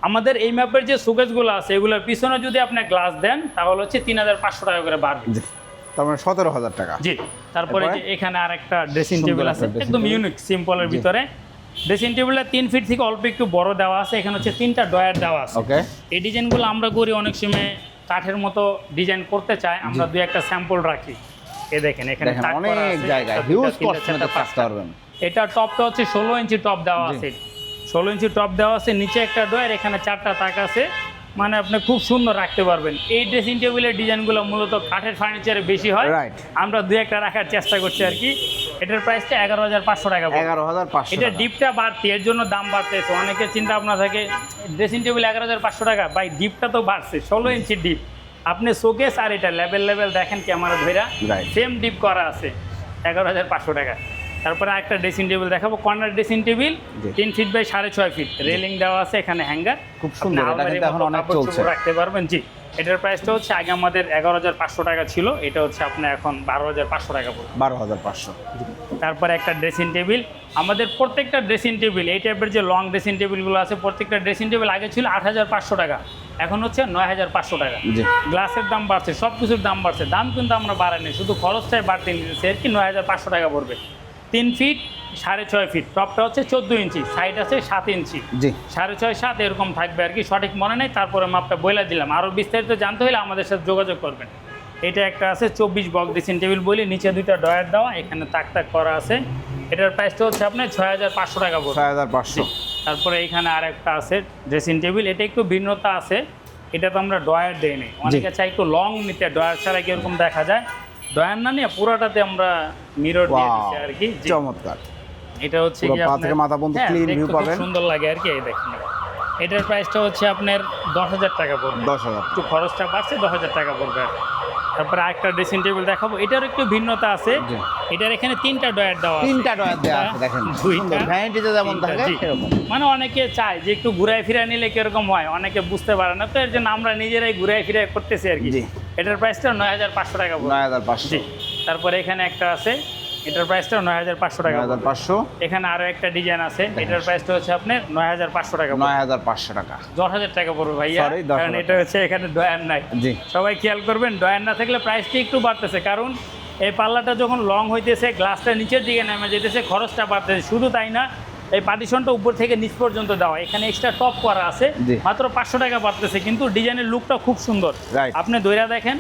আমাদের এই ম্যাপের যে সুকেজগুলো আছে, এগুলোর পিছনে যদি আপনি গ্লাস দেন তাহলে হচ্ছে 3,500 টাকা করে বাড়বে। জি, তার মানে 17,000 টাকা। জি। তারপরে যে এখানে আরেকটা ড্রেসিং টেবিল আছে, একদম ইউনিক সিম্পলের ভিতরে। ড্রেসিং টেবিলটা 3 ফিট থেকে অল্প একটু বড় দেওয়া আছে। এখানে হচ্ছে 3টা ডয়ার দেওয়া আছে। ওকে। এই ডিজাইনগুলো আমরা করি অনেক সময় কাঠের মতো ডিজাইন করতে চাই, আমরা 2-1টা স্যাম্পল রাখি। এই দেখেন এখানে দেখেন তাক করা অনেক আছে, জায়গায় 1টা, হিউজ 2টা, 3টা, কস্টমেটিক 4টা, কাজ 5টা। করবেন। এটা টপটা হচ্ছে 16 ইঞ্চি টপ দেওয়া আছে। 16 ইঞ্চি টপ দেওয়া আছে, নিচে একটা ডয়ার, এখানে 4টা তাক আছে, মানে আপনি খুব সুন্দর রাখতে পারবেন। এই ড্রেসিং টেবিলের ডিজাইনগুলো মূলত কাঠের ফার্নিচারে বেশি হয়, রাইট। আমরা 2-1টা রাখার চেষ্টা করছি আর কি। এটার প্রাইসটা 11,500 টাকা। 11,500 এটা টাকা। ডিপটা বাড়তি, এর জন্য দাম বাড়তেছে। অনেকের চিন্তা ভাবনা থাকে ড্রেসিং টেবিল 11,500 টাকা, ভাই ডিপটা তো বাড়ছে, 16 ইঞ্চি ডিপ। আপনি শোকেস আর এটা লেভেল দেখেন ক্যামেরা ধইরা, Right. সেম ডিপ করা আছে, 11,500 টাকা। তারপরে একটা ড্রেসিং টেবিল দেখাবো, কর্নার ড্রেসিং টেবিল, জি। 3 ফিট বাই 6.5 ফিট, রেলিং দেওয়া আছে, এখানে হ্যাঙ্গার, খুব সুন্দর, এটা কিন্তু এখন অনেক চলছে। রাখতে পারবেন। জি। এটার প্রাইসটা হচ্ছে আগে আমাদের 11,500 টাকা ছিল, এটা হচ্ছে আপনার এখন 12,500 টাকা পড়বে। 12,500। তারপরে একটা ড্রেসিং টেবিল, আমাদের প্রত্যেকটা ড্রেসিং টেবিল, এই টাইপের যে লং ড্রেসিং টেবিলগুলো আছে, প্রত্যেকটা ড্রেসিং টেবিল আগে ছিল 8,500 টাকা, এখন হচ্ছে 9,500 টাকা। জি। গ্লাসের দাম বাড়ছে, সব কিছুর দাম বাড়ছে, দাম কিন্তু আমরা বাড়াইনি, শুধু খরচটাই বাড়তে নিতেছে আর কি। 9,500 টাকা পড়বে। 3 ফিট 6.5 ফিট, টপটা হচ্ছে 14 ইঞ্চি, সাইড আছে 7 ইঞ্চি, জি। 6.5 7 এরকম থাকবে আর কি, সঠিক মনে নেই। তারপরে মাপটা বলে দিলাম, আরও বিস্তারিত জানতে হলে আমাদের সাথে যোগাযোগ করবেন। এটা একটা আছে 24 বক্স ড্রেসিং টেবিল বলি, নিচে 2টা ডয়ার দেওয়া, এখানে তাক করা আছে। এটার প্রাইসটা হচ্ছে আপনার 6,500 টাকা পড়বে। 6,500। তারপরে এখানে আর একটা আছে ড্রেসিং টেবিল, এটা একটু ভিন্নতা আছে, এটা তো আমরা ডয়ার দেই নি, অনেকে চাই একটু লং নিতে, ডয়ার ছাড়া কিরকম দেখা যায়, ডয়ার না নিয়ে পুরোটাতে আমরা মিরর দিয়ে দিচ্ছি আর কি। জি। চমৎকার। এটা হচ্ছে পুরো কি পা আপনার, থেকে মাথা পর্যন্ত হ্যাঁ, clean দেখতে view খুব পাবেন। সুন্দর লাগে আর কি। এই দেখেন, এটার প্রাইসটা হচ্ছে আপনার 10,000 টাকা পড়বে। 10,000। একটু খরচটা বাড়ছে, 10,000 টাকা পড়বে আর কি। তারপরে আরেকটা ড্রেসিং টেবিল দেখাবো, এটার একটু ভিন্নতা আছে। জি। এটার এখানে 3টা ডয়ার দেওয়া আছে। 3টা ডয়ার দেওয়া আছে, দেখেন 2টা, ভ্যানিটিতে যেমন 3টা, থাকে জি। সেরকম। মানে অনেকে চায় যে একটু ঘুরায় ফিরায় নিলে কিরকম হয়, অনেকে বুঝতে পারে না, তো এর জন্য আমরা নিজেরাই ঘুরায় ফিরায় করতেছি আর কি। জি। এটার প্রাইসটা 9,500 টাকা পড়বে। 9,500। জি। তারপরে এখানে একটা আছে, এটার প্রাইসটা 9,500 টাকা পড়বে। 9,500। এখানে আরো একটা ডিজাইন আছে, এটার প্রাইসটা হচ্ছে আপনার 9,500 টাকা পড়বে। 9,500 টাকা। 10,000 টাকা পড়বে ভাইয়া, Sorry, 10,000 কারণ এটা হচ্ছে এখানে ডয়ার নাই। জি। সবাই খেয়াল করবেন, ডয়ার না থাকলে প্রাইসটা একটু বাড়তেছে, কারণ এই পাল্লাটা যখন লং হইতেছে, গ্লাসটা নিচের দিকে নেমে যেতেছে, খরচটা বাড়তেছে। শুধু তাই না, এই পার্টিশনটা উপর থেকে নিচ পর্যন্ত দেওয়া, এখানে এক্সট্রা টপ করা আছে, জি। মাত্র 500 টাকা বাড়তেছে, কিন্তু ডিজাইনের লুকটা খুব সুন্দর। Right. আপনি দইরা দেখেন,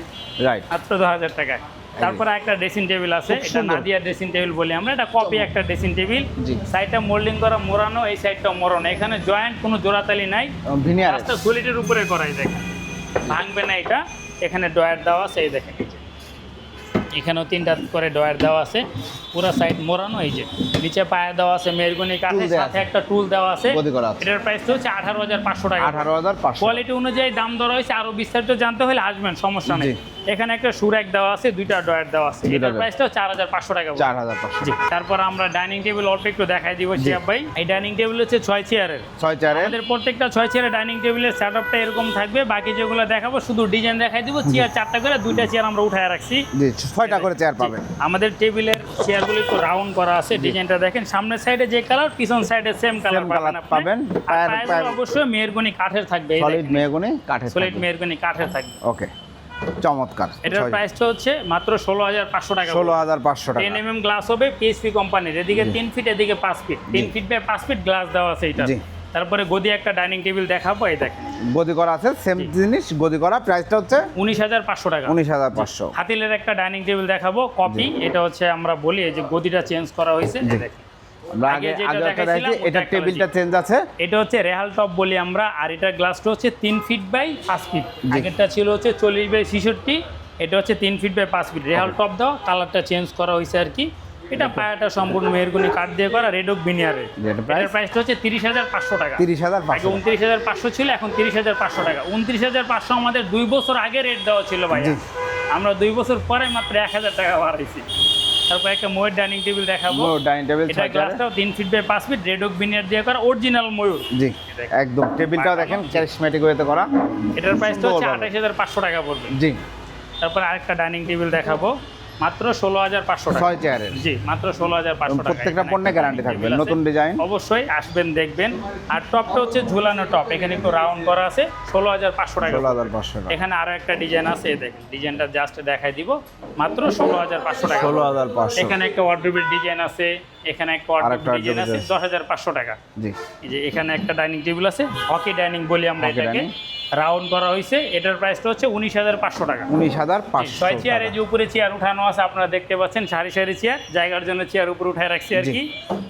রাইট। মাত্র 10,000 টাকা। তারপরে একটা ড্রেসিং টেবিল আছে, খুব এটা সুন্দর। নাদিয়া ড্রেসিং টেবিল বলি আমরা, এটা কপি একটা ড্রেসিং টেবিল, জি। সাইডটা মোল্ডিং করা মোড়ানো, এই সাইডটা মোড়ানো, এখানে জয়েন্ট কোনো জোড়াতালি নাই, ভিনিয়ার। রাস্তা সলিডের উপরে করাই, দেখেন ভাঙবে না এটা। এখানে ডয়ার দেওয়া আছে, এই দেখেন, এই যে। এখানেও 3টা করে ডয়ার দেওয়া আছে, পুরো সাইড মোড়ানো, এই যে নিচে পায়ে দেওয়া আছে মেরগুনি কাঠের, দেওয়া সাথে একটা টুল দেওয়া আছে। গদি করা আছে। এটার প্রাইস হচ্ছে 18,500 টাকা। 18,500। কোয়ালিটি অনুযায়ী দাম ধরা হয়েছে, আরো বিস্তারিত জানতে হলে আসবেন, সমস্যা নেই। জি। এখানে একটা সুরাক দেওয়া আছে, 2টা ডয়ার দেওয়া আছে, দুইটা এটার ডয়ার। প্রাইসটা 4,500 টাকা। 4,500। জি। তারপর আমরা ডাইনিং টেবিল অল্প একটু দেখাই দিব শিয়াব ভাই। এই ডাইনিং টেবিল হচ্ছে 6 চেয়ারের। 6 চেয়ারে। আমাদের প্রত্যেকটা 6 চেয়ারের ডাইনিং টেবিলের সেটআপটা এরকম থাকবে, বাকি যেগুলো দেখাবো শুধু ডিজাইন দেখাই দিব। চেয়ার 4টা করে, 2টা চেয়ার আমরা উঠায় রাখছি। জি, 6টা করে চেয়ার পাবেন। আমাদের টেবিলের চেয়ারগুলো একটু রাউন্ড করা আছে, ডিজাইনটা দেখেন, সামনের সাইডে যে কালার, পিছন সাইডে সেম কালার Same পাবেন colour পাবেন। আর পায়ের- পায়েগুলো অবশ্যই মেহরগনি কাঠের থাকবে, সলিড মেহগনি কাঠের। সলিড মেহরগনি কাঠের থাকবে। ওকে, চমৎকার। এটার প্রাইসটা হচ্ছে মাত্র 16,500 টাকা। 16,500 টাকা। 10 mm গ্লাস হবে, পিএসপি কোম্পানির, এদিকে 3 ফিট, এদিকে 5 feet, 3 feet by 5 feet glass দেওয়া আছে এটা। জি। তারপরে গদি একটা ডাইনিং টেবিল দেখাবো, এই দেখেন, গদি করা আছে, সেম জিনিস গদি করা, প্রাইসটা হচ্ছে 19,500 টাকা। 19,500। হাতিলের একটা ডাইনিং টেবিল দেখাবো, কপি, এটা হচ্ছে আমরা বলি এই যে গদিটা চেঞ্জ করা হয়েছে, এই দেখেন। আমরা আগে আগে যেটা আগে একটা দেখাইছিলাম, দেখি, ওটা এটা একটা টেবিলটা চেঞ্জ আছে। এটা হচ্ছে রেহাল টপ বলি আমরা, আর এটার গ্লাসটা হচ্ছে 3 ফিট বাই 5 ফিট। জি। আগেরটা ছিল হচ্ছে 40 বাই 66, এটা হচ্ছে 3 ফিট বাই 5 ফিট। রেহাল টপ দেওয়া, কালারটা চেঞ্জ করা হয়েছে আর কি। এটা পায়াটা সম্পূর্ণ মেহরগুনি কাঠ দিয়ে করা, রেডক বিনিয়ারের। যেটা price? এটার প্রাইসটা হচ্ছে 30,500 টাকা। 30,500 আগে 29,500 ছিল, এখন 30,500 টাকা। 29,500 আমাদের 2 বছর আগে রেট দেওয়া ছিল ভাইয়া। জি। আমরা 2 বছর পরে মাত্র 1,000 টাকা বাড়াইছি। তারপর একটা ময়ূর ডাইনিং টেবিল দেখাবো। ডাইনিং টেবিল এটা গ্লাসটাও 3 ফিট বাই 5 ফিট, রেডক বিনিয়ার দিয়ে করা, অরিজিনাল ময়ূর। জি, একদম টেবিলটাও দেখেন ক্যারিসমেটিক ওয়েতে করা। এটার প্রাইসটা হচ্ছে সুন্দরভাবে। 28,500 টাকা পড়বে। জি, তারপর আরেকটা ডাইনিং টেবিল দেখাবো, মাত্র 16,500 টাকা। 6 চেয়ারের। জি, মাত্র 16,500 টাকা। প্রত্যেকটা এখানে পণ্যে একটা গ্যারান্টি dining থাকবে, table নতুন আছে। ডিজাইন। অবশ্যই আসবেন দেখবেন। আর টপটা হচ্ছে ঝুলানো টপ, এখানে একটু রাউন্ড করা আছে, 16,500 টাকা। 16,500 টাকা। এখানে আরো একটা ডিজাইন আছে, এই দেখেন ডিজাইনটা জাস্ট দেখাই দিব, মাত্র 16,500 টাকা। 16,500। এখানে একটা ওয়ার্ডরোবের ডিজাইন আছে, এখানে একটা আরেকটা ওয়ার্ডরোবের ডিজাইন আছে, wardrobe 10,500 টাকা। জি, এই যে এখানে একটা ডাইনিং টেবিল আছে, হকি ডাইনিং বলি আমরা Hockey এটাকে, dining। রাউন্ড করা হয়েছে। এটার প্রাইসটা হচ্ছে 19,500 টাকা। 19,500 ছয় চেয়ারে টাকা। যে উপরে চেয়ার উঠানো আছে আপনারা দেখতে পাচ্ছেন, সারি সারি চেয়ার, জায়গার জন্য চেয়ার উপরে উঠায় রাখছি আর জি। কি।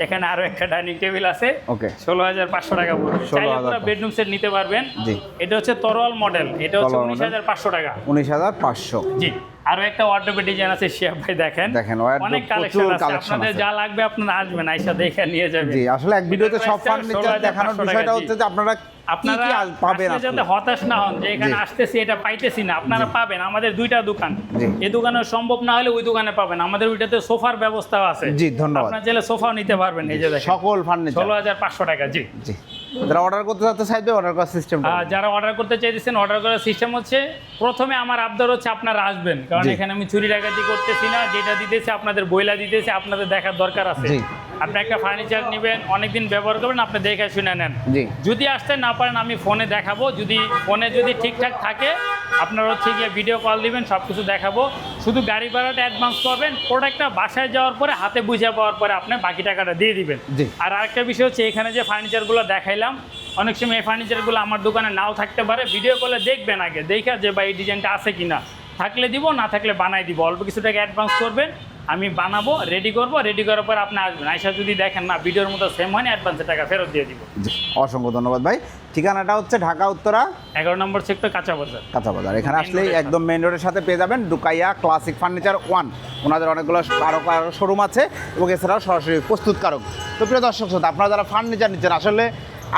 এখানে আরো একটা ডাইনিং টেবিল আছে, ওকে। 16,500 টাকা পড়বে। চাইলে পুরো 16,500 বেডরুম সেট নিতে পারবেন। জি। এটা হচ্ছে তরোয়াল মডেল, এটা হচ্ছে তরোয়াল model। 19,500 টাকা। 19,500। জি। আরো একটা ওয়ার্ডরোবের ডিজাইন আছে, শিয়া ভাই দেখেন। দেখেন, wardrobe অনেক কালেকশন প্রচুর আছে, collection আপনাদের আছে। যা লাগবে আপনারা আসবেন, আইসা দেখে নিয়ে যাবেন। জি, আসলে এক ভিডিওতে সব price টা ফার্নিচার 16,500 দেখানোর টাকা, বিষয়টা জি। হচ্ছে যে আপনারা আপনারা কি পাবেন আসলে যাতে হতাশ না হন যে এখানে জি। আসতেছি এটা পাইতেছি না, আপনারা পাবেন। আমাদের 2টা দোকান, জি। এই দোকানে সম্ভব না হলে ওই দোকানে পাবেন। আমাদের ওইটাতে সোফার ব্যবস্থাও আছে। জি, ধন্যবাদ। আপনারা চাইলে সোফাও নিতে পারবেন। এই যে দেখেন, সকল ফার্নিচার। 16,500 টাকা। জি। জি, যারা অর্ডার করতে যাচ্ছে চাইবে অর্ডার করার সিস্টেম। যারা অর্ডার করতে চাইতেছেন, অর্ডার করার সিস্টেম হচ্ছে, প্রথমে আমার আবদার হচ্ছে আপনারা আসবেন, কারণ জি। এখানে আমি চুরি ডাকাতি করতেছি না, যেটা দিতেছি আপনাদের বইলা দিতেছি, আপনাদের দেখার দরকার আছে। জি। আপনি একটা ফার্নিচার নেবেন, অনেকদিন ব্যবহার করবেন, আপনি দেখে শুনে নেন। জি। যদি আসতে না পারেন আমি ফোনে দেখাবো, যদি ফোনে যদি ঠিকঠাক থাকে আপনারা হচ্ছে গিয়ে ভিডিও কল দিবেন, সব কিছু দেখাবো। শুধু গাড়ি ভাড়াটা অ্যাডভান্স করবেন, প্রোডাক্টটা বাসায় যাওয়ার পরে হাতে বুঝে পাওয়ার পরে আপনি বাকি টাকাটা দিয়ে দিবেন। জি। আর আরেকটা বিষয় হচ্ছে, এখানে যে ফার্নিচারগুলো দেখাইলাম, অনেক সময় এই ফার্নিচারগুলো আমার দোকানে নাও থাকতে পারে, ভিডিও কলে দেখবেন আগে, দেখা যে ভাই এই ডিজাইনটা আছে কিনা, থাকলে দিব, না থাকলে বানাই দিব। অল্প কিছু টাকা অ্যাডভান্স করবেন, আমি বানাবো, রেডি করবো, রেডি করার পর আপনি আসবেন, আইসা যদি দেখেন না ভিডিওর মতো সেম হয় না, অ্যাডভান্সের টাকা ফেরত দিয়ে দিব। জি, অসংখ্য ধন্যবাদ ভাই। ঠিকানাটা হচ্ছে ঢাকা উত্তরা 11 নম্বর সেক্টর, কাঁচা বাজার। কাঁচা বাজার। এখানে Main আসলেই road এর একদম মেইন রোডের সাথে পেয়ে যাবেন রুকাইয়া ক্লাসিক ফার্নিচার 1। ওনাদের অনেকগুলো আরও শোরুম আছে এবং এছাড়াও সরাসরি প্রস্তুতকারক। তো প্রিয় দর্শক শ্রোতা, আপনারা যারা ফার্নিচার নিচ্ছেন, আসলে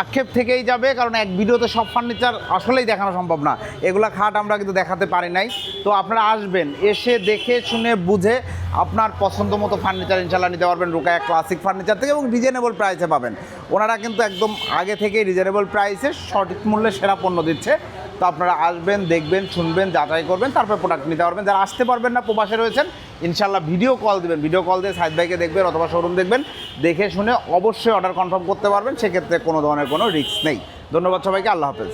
আক্ষেপ থেকেই যাবে, কারণ এক ভিডিওতে সব ফার্নিচার আসলেই দেখানো সম্ভব না। এগুলা খাট আমরা কিন্তু দেখাতে পারি নাই। তো আপনারা আসবেন, এসে দেখে শুনে বুঝে আপনার পছন্দ মতো ফার্নিচার ইনশাল্লাহ নিতে পারবেন রুকাইয়া ক্লাসিক ফার্নিচার থেকে, এবং রিজনেবল প্রাইসে পাবেন। ওনারা কিন্তু একদম আগে থেকেই রিজনেবল প্রাইসে সঠিক মূল্যে সেরা পণ্য দিচ্ছে। তো আপনারা আসবেন, দেখবেন, শুনবেন, যাচাই করবেন, তারপর প্রোডাক্ট নিতে পারবেন। যারা আসতে পারবেন না, প্রবাসে রয়েছেন, ইনশাল্লাহ ভিডিও কল দিবেন, ভিডিও কল দিয়ে সাইদ ভাইকে দেখবেন অথবা শোরুম দেখবেন, দেখে শুনে অবশ্যই অর্ডার কনফার্ম করতে পারবেন। সেক্ষেত্রে কোনো ধরনের কোনো রিস্ক নেই। ধন্যবাদ সবাইকে, আল্লাহ হাফেজ।